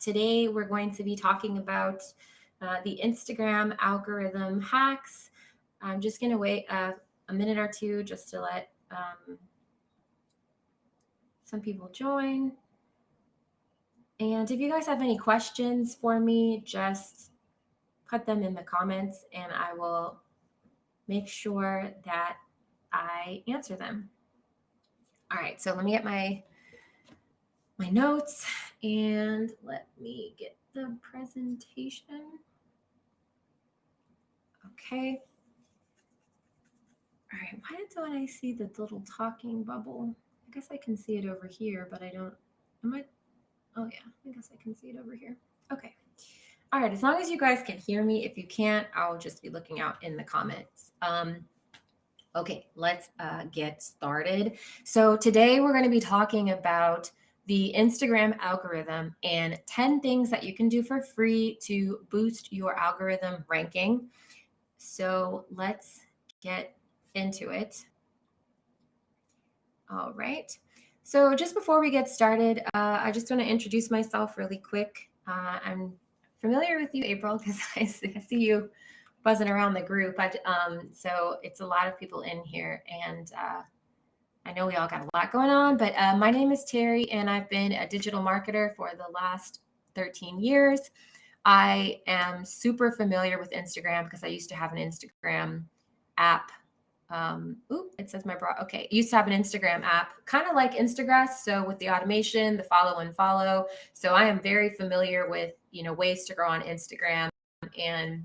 Today, we're going to be talking about the Instagram algorithm hacks. I'm just going to wait a minute or two just to let some people join. And if you guys have any questions for me, just put them in the comments and I will make sure that I answer them. All right, so let me get my notes and let me get the presentation. Okay. All right, why don't I see the little talking bubble? I guess I can see it over here, but I don't, oh yeah, I guess I can see it over here. Okay. All right, as long as you guys can hear me, if you can't, I'll just be looking out in the comments. Okay, let's get started. So today we're going to be talking about the Instagram algorithm and 10 things that you can do for free to boost your algorithm ranking. So let's get into it. All right. So just before we get started, I just want to introduce myself really quick. I'm familiar with you, April, because I see you buzzing around the group. So it's a lot of people in here, and I know we all got a lot going on, but my name is Terry, and I've been a digital marketer for the last 13 years. I am super familiar with Instagram because I used to have an Instagram app. It says my bra. Okay, used to have an Instagram app, kind of like Instagrass. So with the automation, the follow and follow. So I am very familiar with, ways to grow on Instagram, and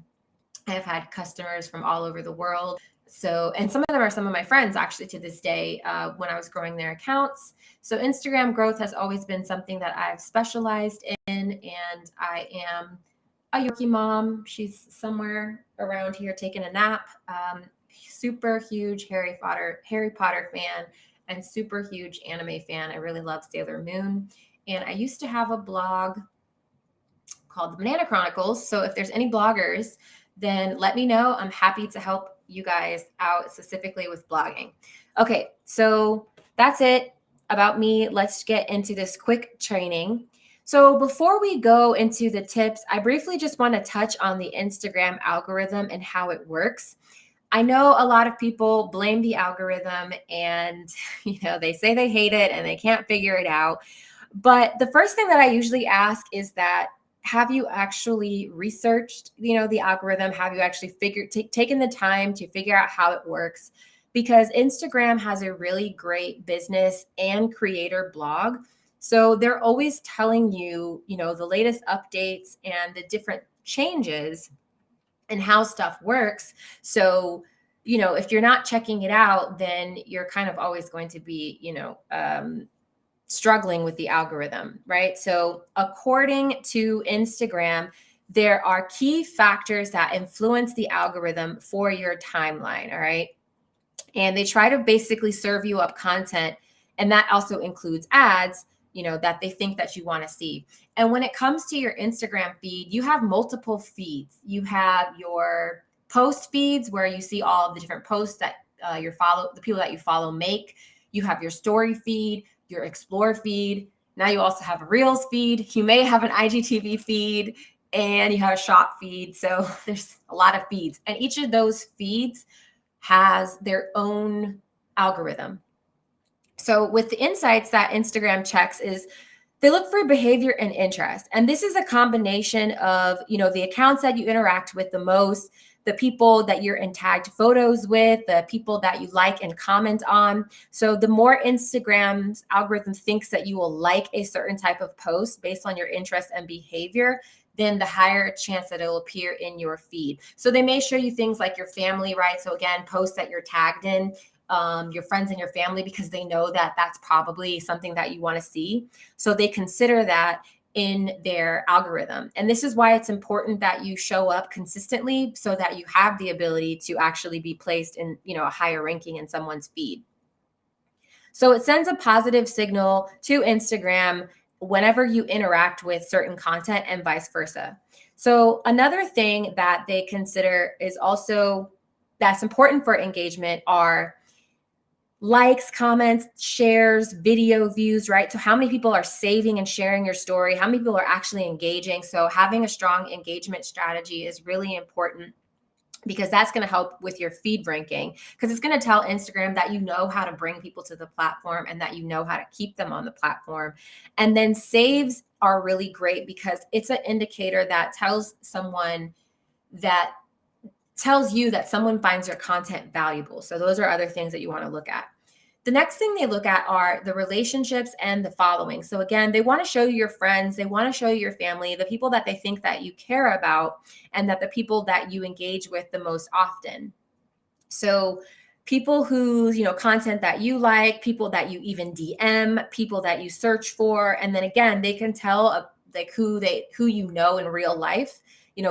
I have had customers from all over the world. So, and some of them are some of my friends actually to this day when I was growing their accounts. So Instagram growth has always been something that I've specialized in, and I am a Yorkie mom. She's somewhere around here taking a nap. Super huge Harry Potter fan and super huge anime fan. I really love Sailor Moon. And I used to have a blog called the Banana Chronicles. So if there's any bloggers, then let me know. I'm happy to help you guys out specifically with blogging. Okay, so that's it about me. Let's get into this quick training. So before we go into the tips, I briefly just want to touch on the Instagram algorithm and how it works. I know a lot of people blame the algorithm and, they say they hate it and they can't figure it out. But the first thing that I usually ask is that, have you actually researched, the algorithm? Have you actually taken the time to figure out how it works? Because Instagram has a really great business and creator blog. So they're always telling you, the latest updates and the different changes and how stuff works. So, if you're not checking it out, then you're kind of always going to be, struggling with the algorithm, right? So according to Instagram, there are key factors that influence the algorithm for your timeline, all right? And they try to basically serve you up content, and that also includes ads, that they think that you want to see. And when it comes to your Instagram feed, you have multiple feeds. You have your post feeds where you see all of the different posts that the people that you follow make. You have your story feed, your explore feed. Now you also have a reels feed. You may have an IGTV feed, and you have a shop feed. So there's a lot of feeds, and each of those feeds has their own algorithm. So with the insights that Instagram checks is they look for behavior and interest. And this is a combination of, the accounts that you interact with the most, the people that you're in tagged photos with, the people that you like and comment on. So the more Instagram's algorithm thinks that you will like a certain type of post based on your interest and behavior, then the higher chance that it'll appear in your feed. So they may show you things like your family, right? So again, posts that you're tagged in, your friends and your family, because they know that that's probably something that you want to see. So they consider that in their algorithm. And this is why it's important that you show up consistently so that you have the ability to actually be placed in, a higher ranking in someone's feed. So it sends a positive signal to Instagram whenever you interact with certain content and vice versa. So another thing that they consider is also that's important for engagement are likes, comments, shares, video views, right? So how many people are saving and sharing your story? How many people are actually engaging? So having a strong engagement strategy is really important, because that's going to help with your feed ranking, because it's going to tell Instagram that you know how to bring people to the platform and that you know how to keep them on the platform. And then saves are really great because it's an indicator that tells you that someone finds your content valuable. So those are other things that you want to look at. The next thing they look at are the relationships and the following. So again, they want to show you your friends, they want to show you your family, the people that they think that you care about, and that the people that you engage with the most often. So people who, content that you like, people that you even DM, people that you search for, and then again, they can tell like who you know in real life,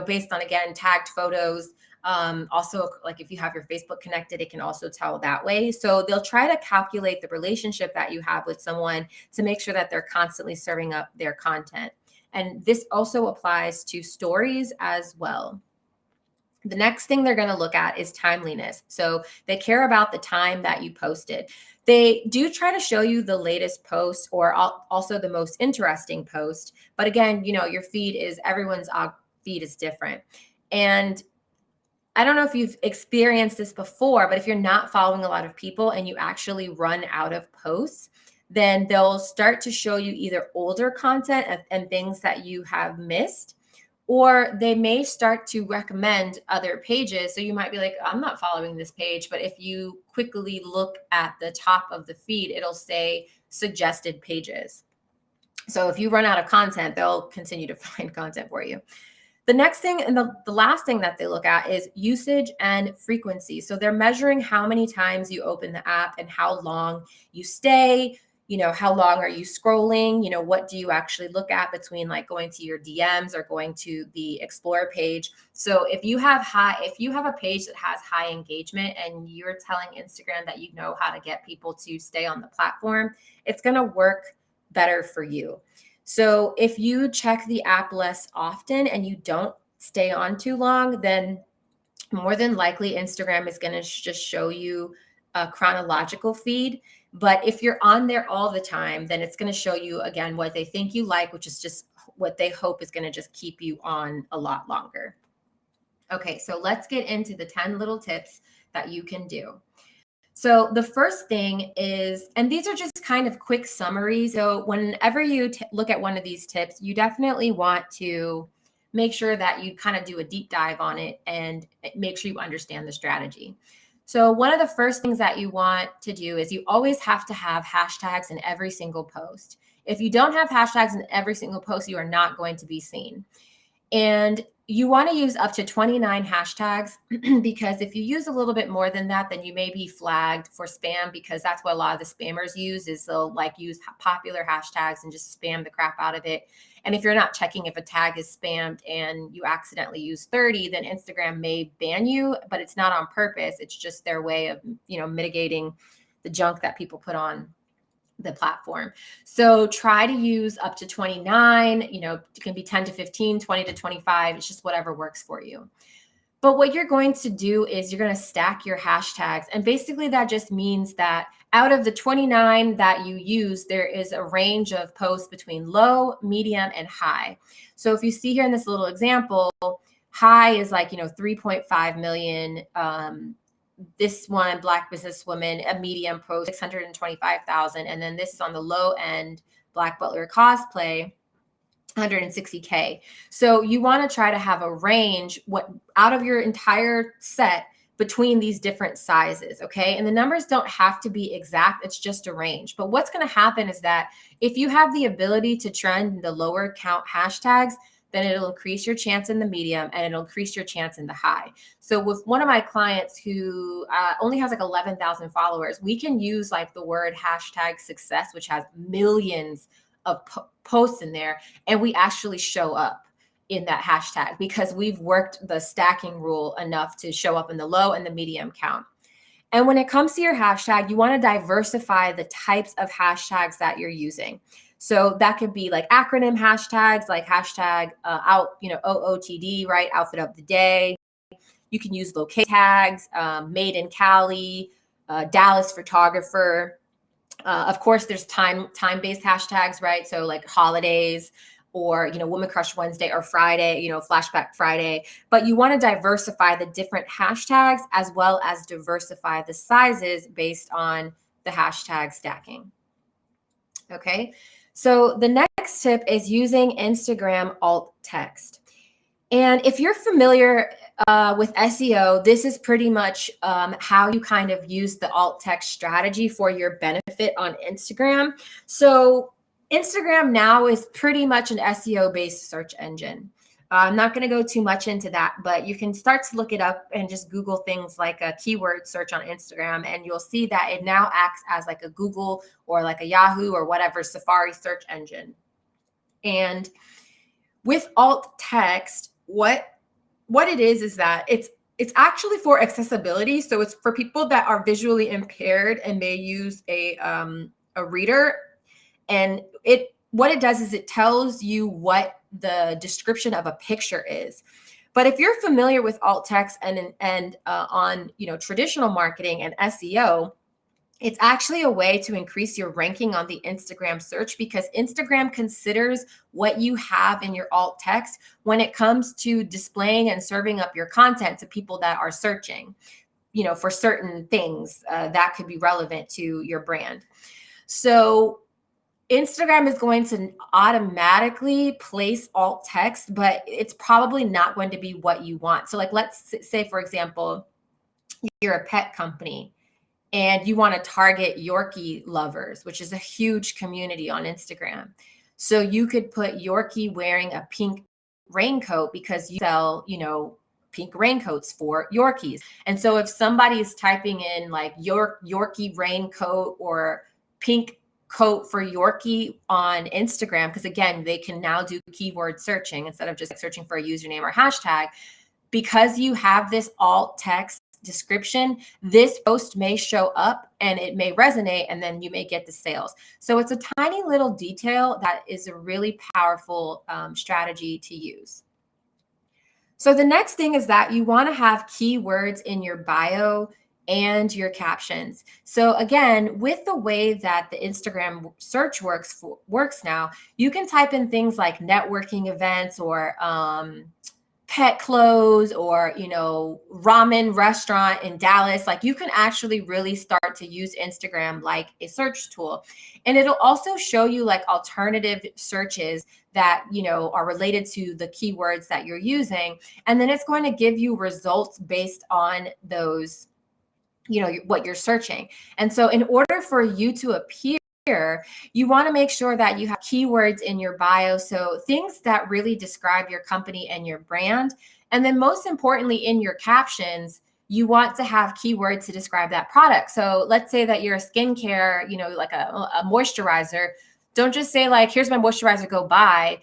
based on, again, tagged photos. Also, like if you have your Facebook connected, it can also tell that way. So they'll try to calculate the relationship that you have with someone to make sure that they're constantly serving up their content. And this also applies to stories as well. The next thing they're going to look at is timeliness. So they care about the time that you posted. They do try to show you the latest post or also the most interesting post. But again, your everyone's feed is different. And I don't know if you've experienced this before, but if you're not following a lot of people and you actually run out of posts, then they'll start to show you either older content and things that you have missed, or they may start to recommend other pages. So you might be like, I'm not following this page. But if you quickly look at the top of the feed, it'll say suggested pages. So if you run out of content, they'll continue to find content for you. The next thing and the last thing that they look at is usage and frequency. So they're measuring how many times you open the app and how long you stay. How long are you scrolling? What do you actually look at between like going to your DMs or going to the Explore page? So if you have a page that has high engagement and you're telling Instagram that you know how to get people to stay on the platform, it's going to work better for you. So if you check the app less often and you don't stay on too long, then more than likely Instagram is going to just show you a chronological feed. But if you're on there all the time, then it's going to show you, again, what they think you like, which is just what they hope is going to just keep you on a lot longer. Okay, so let's get into the 10 little tips that you can do. So the first thing is, and these are just kind of quick summaries. So whenever you look at one of these tips, you definitely want to make sure that you kind of do a deep dive on it and make sure you understand the strategy. So one of the first things that you want to do is you always have to have hashtags in every single post. If you don't have hashtags in every single post, you are not going to be seen. And you want to use up to 29 hashtags because if you use a little bit more than that, then you may be flagged for spam, because that's what a lot of the spammers use, is they'll use popular hashtags and just spam the crap out of it. And if you're not checking if a tag is spammed and you accidentally use 30, then Instagram may ban you, but it's not on purpose. It's just their way of, mitigating the junk that people put on the platform. So try to use up to 29, it can be 10 to 15, 20 to 25. It's just whatever works for you. But what you're going to do is you're going to stack your hashtags. And basically that just means that out of the 29 that you use, there is a range of posts between low, medium, and high. So if you see here in this little example, high is 3.5 million. This one, Black businesswoman, a medium post, 625,000. And then this is on the low end, Black butler cosplay, 160K. So you want to try to have a range out of your entire set between these different sizes. Okay. And the numbers don't have to be exact. It's just a range. But what's going to happen is that if you have the ability to trend the lower count hashtags, then it'll increase your chance in the medium and it'll increase your chance in the high. So with one of my clients who only has 11,000 followers, we can use the word #success, which has millions of posts in there, and we actually show up in that hashtag because we've worked the stacking rule enough to show up in the low and the medium count. And when it comes to your hashtag, you want to diversify the types of hashtags that you're using. So that could be acronym hashtags, like hashtag OOTD, right? Outfit of the day. You can use locate tags, made in Cali, Dallas photographer. Of course, there's time-based hashtags, right? So like holidays, or Woman Crush Wednesday or Friday, Flashback Friday. But you want to diversify the different hashtags as well as diversify the sizes based on the hashtag stacking. Okay, so the next tip is using Instagram alt text. And if you're familiar with SEO, this is pretty much how you kind of use the alt text strategy for your benefit on Instagram. So Instagram now is pretty much an SEO-based search engine. I'm not going to go too much into that, but you can start to look it up and just Google things like a keyword search on Instagram, and you'll see that it now acts as like a Google or like a Yahoo or whatever Safari search engine. And with alt text, what it is that it's actually for accessibility. So it's for people that are visually impaired and may use a reader. And what it does is it tells you what the description of a picture is. But if you're familiar with alt text and on traditional marketing and SEO, it's actually a way to increase your ranking on the Instagram search, because Instagram considers what you have in your alt text when it comes to displaying and serving up your content to people that are searching, for certain things that could be relevant to your brand. So Instagram is going to automatically place alt text, but it's probably not going to be what you want. So like, let's say, for example, you're a pet company and you want to target Yorkie lovers, which is a huge community on Instagram. So you could put Yorkie wearing a pink raincoat because you sell, pink raincoats for Yorkies. And so if somebody is typing in like Yorkie raincoat or pink coat for Yorkie on Instagram, because again, they can now do keyword searching instead of just searching for a username or hashtag. Because you have this alt text description, this post may show up and it may resonate, and then you may get the sales. So it's a tiny little detail that is a really powerful strategy to use. So the next thing is that you want to have keywords in your bio and your captions. So again, with the way that the Instagram search works now, you can type in things like networking events or pet clothes or ramen restaurant in Dallas. Like, you can actually really start to use Instagram like a search tool, and it'll also show you like alternative searches that are related to the keywords that you're using, and then it's going to give you results based on those, what you're searching. And so in order for you to appear, you want to make sure that you have keywords in your bio. So things that really describe your company and your brand. And then most importantly, in your captions, you want to have keywords to describe that product. So let's say that you're a skincare, like a moisturizer. Don't just say like, here's my moisturizer, go buy,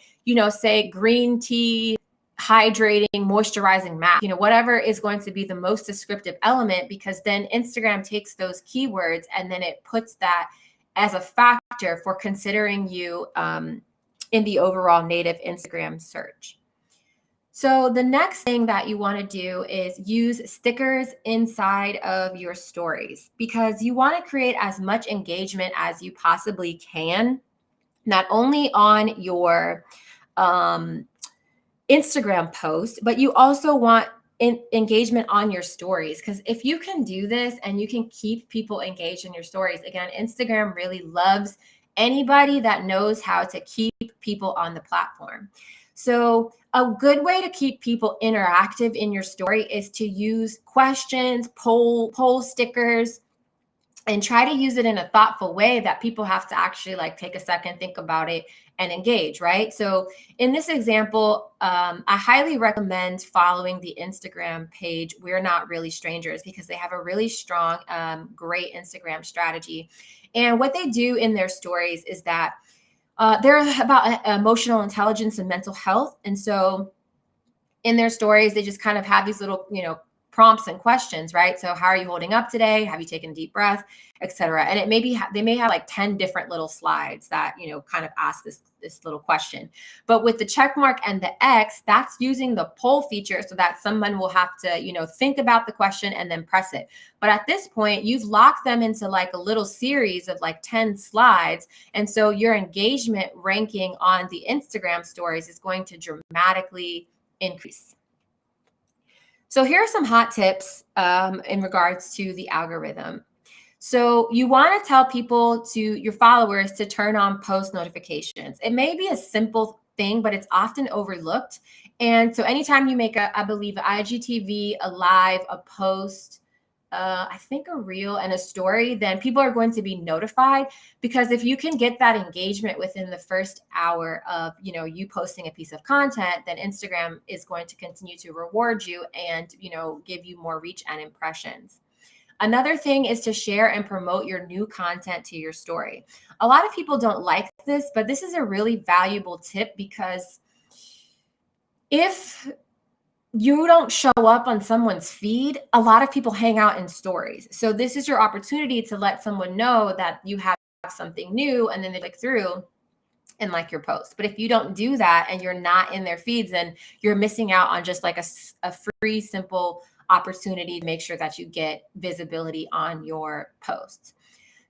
say green tea hydrating moisturizing mask, whatever is going to be the most descriptive element, because then Instagram takes those keywords and then it puts that as a factor for considering you in the overall native Instagram search. So the next thing that you want to do is use stickers inside of your stories, because you want to create as much engagement as you possibly can, not only on your Instagram post, but you also want engagement on your stories. Because if you can do this and you can keep people engaged in your stories, again, Instagram really loves anybody that knows how to keep people on the platform. So a good way to keep people interactive in your story is to use questions, poll stickers, and try to use it in a thoughtful way that people have to actually like take a second, think about it, and engage, right? So in this example, I highly recommend following the Instagram page We're Not Really Strangers, because they have a really strong, great Instagram strategy. And what they do in their stories is that they're about emotional intelligence and mental health. And so in their stories, they just kind of have these little, prompts and questions, right? So how are you holding up today? Have you taken a deep breath, etc. And it may be they may have like 10 different little slides that, kind of ask this little question. But with the check mark and the X, that's using the poll feature so that someone will have to, think about the question and then press it. But at this point, you've locked them into like a little series of like 10 slides. And so your engagement ranking on the Instagram stories is going to dramatically increase. So here are some hot tips in regards to the algorithm. So you want to tell your followers to turn on post notifications. It may be a simple thing, but it's often overlooked. And so anytime you make I believe, IGTV, a live, a post, I think a reel and a story, then people are going to be notified, because if you can get that engagement within the first hour of, you posting a piece of content, then Instagram is going to continue to reward you and, give you more reach and impressions. Another thing is to share and promote your new content to your story. A lot of people don't like this, but this is a really valuable tip, because if you don't show up on someone's feed, a lot of people hang out in stories. So this is your opportunity to let someone know that you have something new, and then they click through and like your post. But if you don't do that and you're not in their feeds, then you're missing out on just like a free, simple opportunity to make sure that you get visibility on your posts.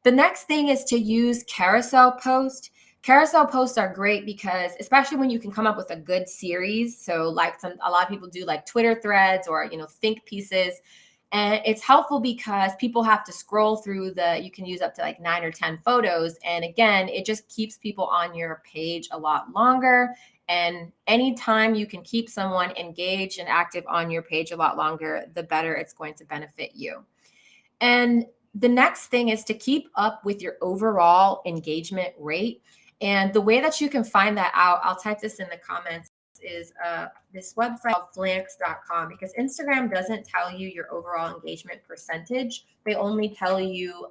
The next thing is to use carousel posts. Carousel posts are great because, especially when you can come up with a good series. So like a lot of people do like Twitter threads or, think pieces. And it's helpful because people have to scroll through you can use up to like 9 or 10 photos. And again, it just keeps people on your page a lot longer. And anytime you can keep someone engaged and active on your page a lot longer, the better it's going to benefit you. And the next thing is to keep up with your overall engagement rate. And the way that you can find that out, I'll type this in the comments, is this website called flanks.com, because Instagram doesn't tell you your overall engagement percentage. They only tell you,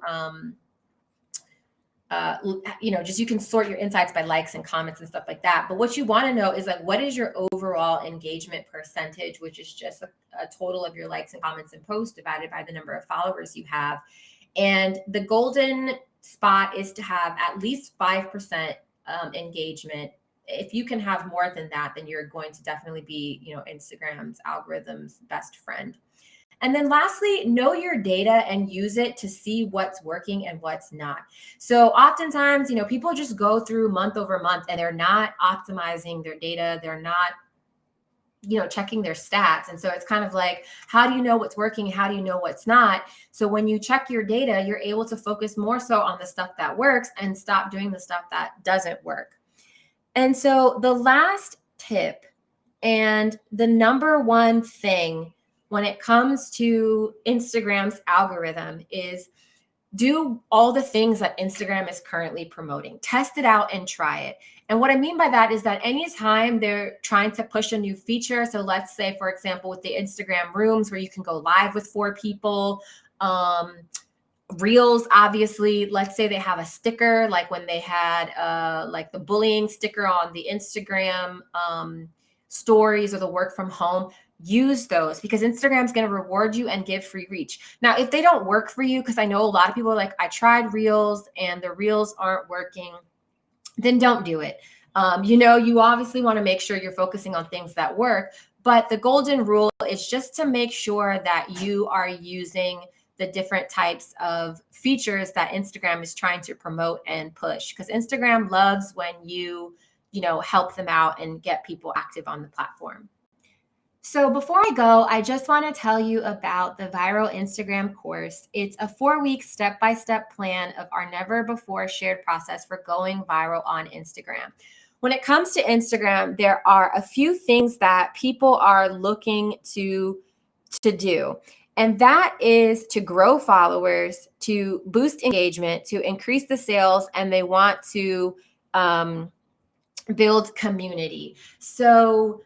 just you can sort your insights by likes and comments and stuff like that. But what you want to know is like, what is your overall engagement percentage, which is just a total of your likes and comments and posts divided by the number of followers you have. And the golden spot is to have at least 5% engagement. If you can have more than that, then you're going to definitely be, Instagram's algorithm's best friend. And then lastly, know your data and use it to see what's working and what's not. So oftentimes, people just go through month over month and they're not optimizing their data. They're not, checking their stats. And so it's kind of like, how do you know what's working? How do you know what's not? So when you check your data, you're able to focus more so on the stuff that works and stop doing the stuff that doesn't work. And so the last tip and the number one thing when it comes to Instagram's algorithm is do all the things that Instagram is currently promoting. Test it out and try it. And what I mean by that is that anytime they're trying to push a new feature, so let's say, for example, with the Instagram rooms where you can go live with 4 people, Reels, obviously, let's say they have a sticker, like when they had like the bullying sticker on the Instagram stories or the work from home. Use those, because Instagram's going to reward you and give free reach. Now, if they don't work for you, because I know a lot of people are like, I tried Reels and the Reels aren't working, then don't do it. You obviously want to make sure you're focusing on things that work, but the golden rule is just to make sure that you are using the different types of features that Instagram is trying to promote and push, because Instagram loves when you help them out and get people active on the platform. So before I go, I just want to tell you about the Viral Instagram course. It's a 4-week step-by-step plan of our never before shared process for going viral on Instagram. When it comes to Instagram, there are a few things that people are looking to do. And that is to grow followers, to boost engagement, to increase the sales, and they want to build community. So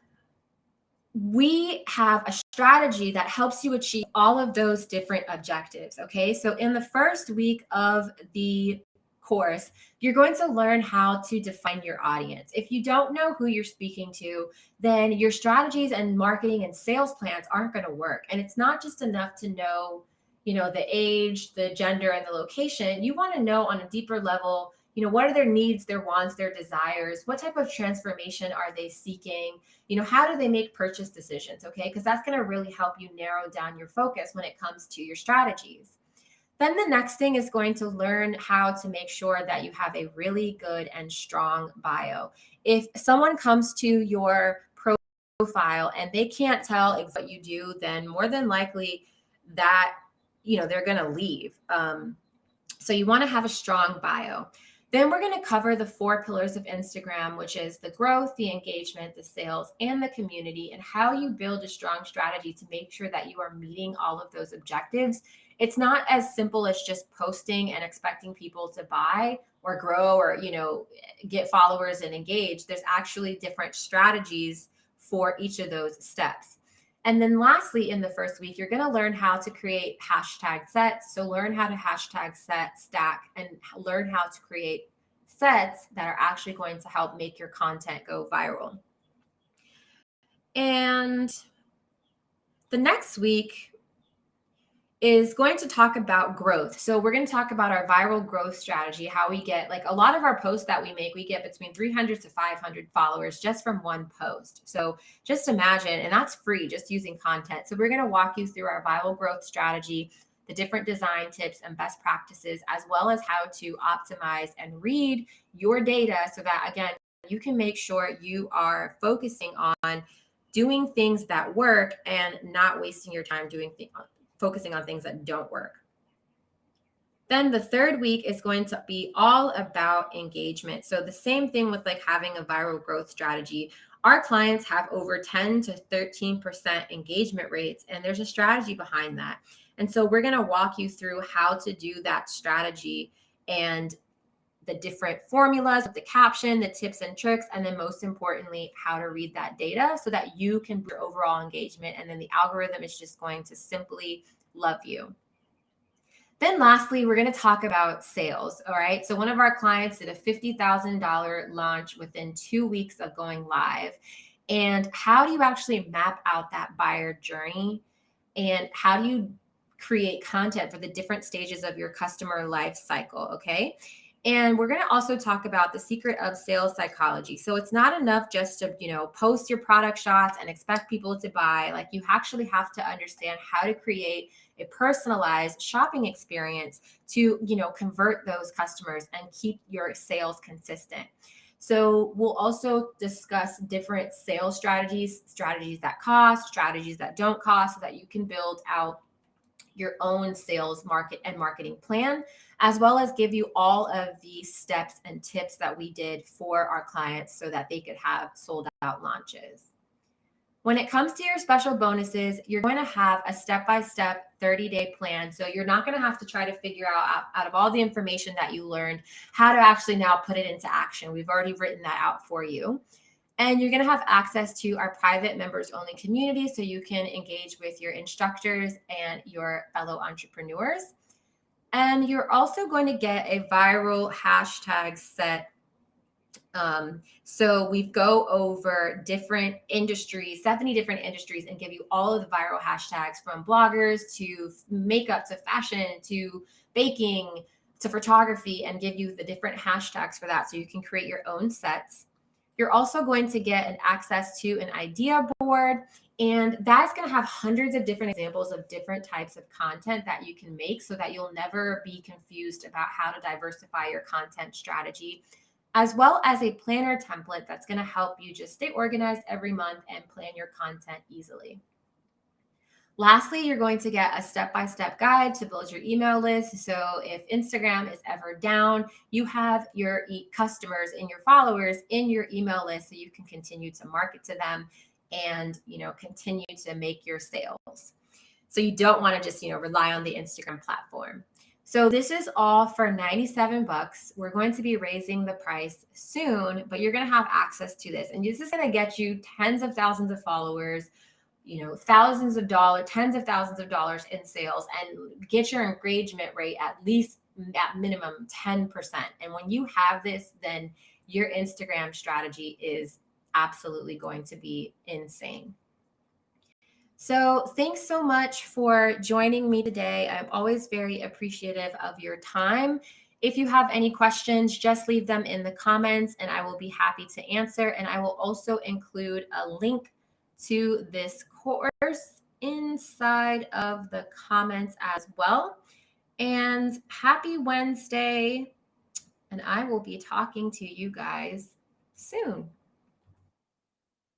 we have a strategy that helps you achieve all of those different objectives. Okay. So in the first week of the course, You're going to learn how to define your audience. If you don't know who you're speaking to, then your strategies and marketing and sales plans aren't going to work. And it's not just enough to know, the age, the gender, and the location. You want to know on a deeper level, what are their needs, their wants, their desires? What type of transformation are they seeking? How do they make purchase decisions? Okay, because that's going to really help you narrow down your focus when it comes to your strategies. Then the next thing is going to learn how to make sure that you have a really good and strong bio. If someone comes to your profile and they can't tell what you do, then more than likely that, they're going to leave. So you want to have a strong bio. Then we're going to cover the 4 pillars of Instagram, which is the growth, the engagement, the sales, and the community, and how you build a strong strategy to make sure that you are meeting all of those objectives. It's not as simple as just posting and expecting people to buy or grow or, get followers and engage. There's actually different strategies for each of those steps. And then lastly, in the first week, you're going to learn how to create hashtag sets. So learn how to hashtag set, stack, and learn how to create sets that are actually going to help make your content go viral. And the next week is going to talk about growth. So we're going to talk about our viral growth strategy, how we get, like, a lot of our posts that we make, we get between 300 to 500 followers just from one post. So just imagine, and that's free, just using content. So we're going to walk you through our viral growth strategy, the different design tips and best practices, as well as how to optimize and read your data so that, again, you can make sure you are focusing on doing things that work and not wasting your time focusing on things that don't work. Then the third week is going to be all about engagement. So the same thing with like having a viral growth strategy. Our clients have over 10 to 13% engagement rates, and there's a strategy behind that. And so we're going to walk you through how to do that strategy and the different formulas, the caption, the tips and tricks, and then most importantly, how to read that data so that you can boost your overall engagement. And then the algorithm is just going to simply love you. Then lastly, we're going to talk about sales. All right. So one of our clients did a $50,000 launch within 2 weeks of going live. And how do you actually map out that buyer journey? And how do you create content for the different stages of your customer life cycle? Okay. And we're going to also talk about the secret of sales psychology. So it's not enough just to, post your product shots and expect people to buy. Like, you actually have to understand how to create a personalized shopping experience to, convert those customers and keep your sales consistent. So we'll also discuss different sales strategies that cost, strategies that don't cost, so that you can build out your own sales marketing plan, as well as give you all of the steps and tips that we did for our clients so that they could have sold out launches. When it comes to your special bonuses, you're going to have a step-by-step 30-day plan. So you're not going to have to try to figure out of all the information that you learned, how to actually now put it into action. We've already written that out for you. And you're going to have access to our private members only community so you can engage with your instructors and your fellow entrepreneurs. And you're also going to get a viral hashtag set. So we go over different industries, 70 different industries, and give you all of the viral hashtags, from bloggers to makeup to fashion to baking to photography, and give you the different hashtags for that so you can create your own sets. You're also going to get an access to an idea board, and that's going to have hundreds of different examples of different types of content that you can make so that you'll never be confused about how to diversify your content strategy, as well as a planner template that's going to help you just stay organized every month and plan your content easily. Lastly, you're going to get a step-by-step guide to build your email list. So if Instagram is ever down, you have your customers and your followers in your email list so you can continue to market to them and, continue to make your sales. So you don't want to just, rely on the Instagram platform. So this is all for $97. We're going to be raising the price soon, but you're going to have access to this. And this is going to get you tens of thousands of followers, thousands of dollars, tens of thousands of dollars in sales, and get your engagement rate at least at minimum 10%. And when you have this, then your Instagram strategy is absolutely going to be insane. So thanks so much for joining me today. I'm always very appreciative of your time. If you have any questions, just leave them in the comments and I will be happy to answer. And I will also include a link to this course inside of the comments as well. And happy Wednesday. And I will be talking to you guys soon.